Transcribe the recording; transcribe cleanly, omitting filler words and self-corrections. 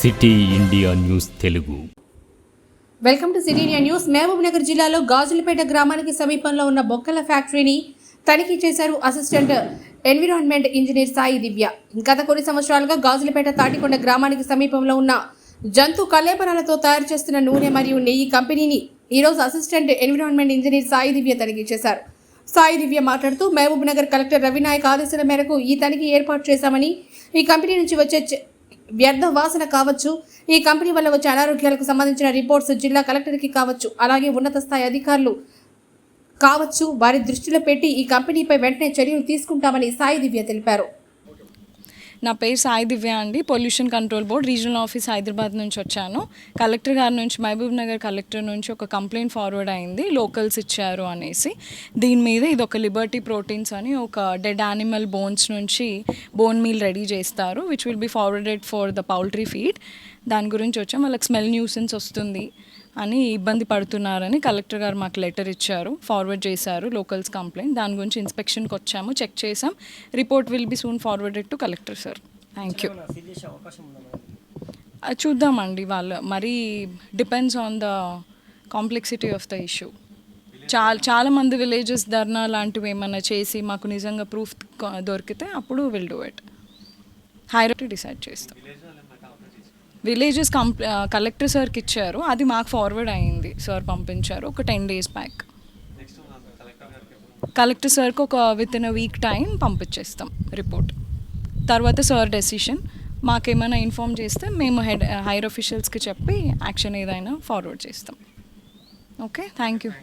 City India news Telugu. Welcome to city India news. Mahabubnagar జిల్లాలో గాజులపేట గ్రామానికి సమీపంలో ఉన్న బొక్కల ఫ్యాక్టరీని తనిఖీ చేశారు assistant environment engineer Sai Divya. గత కొన్ని సంవత్సరాలుగా గాజులపేట తాటికొండ గ్రామానికి సమీపంలో ఉన్న జంతు కళేబరాలతో తయారు చేస్తున్న నూనె మరియు నెయ్యి కంపెనీని ఈరోజు అసిస్టెంట్ ఎన్విరాన్మెంట్ ఇంజనీర్ సాయి దివ్య తనిఖీ చేశారు. సాయి దివ్య మాట్లాడుతూ మహబూబ్ నగర్ కలెక్టర్ రవినాయక్ ఆదేశాల మేరకు ఈ తనిఖీ ఏర్పాటు చేశామని, ఈ కంపెనీ నుంచి వచ్చే వ్యర్థ వాసన కావచ్చు, ఈ కంపెనీ వల్ల వచ్చే అనారోగ్యాలకు సంబంధించిన రిపోర్ట్స్ జిల్లా కలెక్టర్కి కావచ్చు, అలాగే ఉన్నత స్థాయి అధికారులు కావచ్చు, వారి దృష్టిలో పెట్టి ఈ కంపెనీపై వెంటనే చర్యలు తీసుకుంటామని సాయి దివ్య తెలిపారు. నా పేరు సాయి దివ్య అండి. Pollution control board regional office Hyderabad నుంచి వచ్చాను. కలెక్టర్ గారి నుంచి, మహబూబ్ నగర్ కలెక్టర్ నుంచి ఒక కంప్లైంట్ ఫార్వర్డ్ అయింది, లోకల్స్ ఇచ్చారు అనేసి. దీని మీద ఇది ఒక లిబర్టీ ప్రోటీన్స్ అని ఒక డెడ్ యానిమల్ బోన్స్ నుంచి బోన్ మీల్ రెడీ చేస్తారు, which will be forwarded for the poultry feed. దాని గురించి వచ్చాం. వాళ్ళకి స్మెల్ న్యూసెన్స్ వస్తుంది అని ఇబ్బంది పడుతున్నారని కలెక్టర్ గారు మాకు లెటర్ ఇచ్చారు, ఫార్వర్డ్ చేశారు లోకల్స్ కంప్లైంట్. దాని గురించి ఇన్స్పెక్షన్కి వచ్చాము, చెక్ చేసాం. Report will be soon forwarded to collector sir. Thank you. చూద్దామండి, వాళ్ళు మరీ depends on the complexity of the issue. చాలా మంది విలేజెస్ ధర్నా లాంటివి ఏమైనా చేసి మాకు నిజంగా ప్రూఫ్ దొరికితే అప్పుడు will do it. Hydrate decide చేస్తాం. విలేజెస్ కలెక్టర్ సార్కి ఇచ్చారు, అది మాకు ఫార్వర్డ్ అయ్యింది, సార్ పంపించారు ఒక 10 days బ్యాక్. కలెక్టర్ సార్కి ఒక within a week time పంపించేస్తాం రిపోర్ట్. తర్వాత సార్ డెసిషన్. మాకేమైనా ఇన్ఫామ్ చేస్తే మేము హైర్ ఆఫీషియల్స్కి చెప్పి యాక్షన్ ఏదైనా ఫార్వర్డ్ చేస్తాం. Okay, thank you.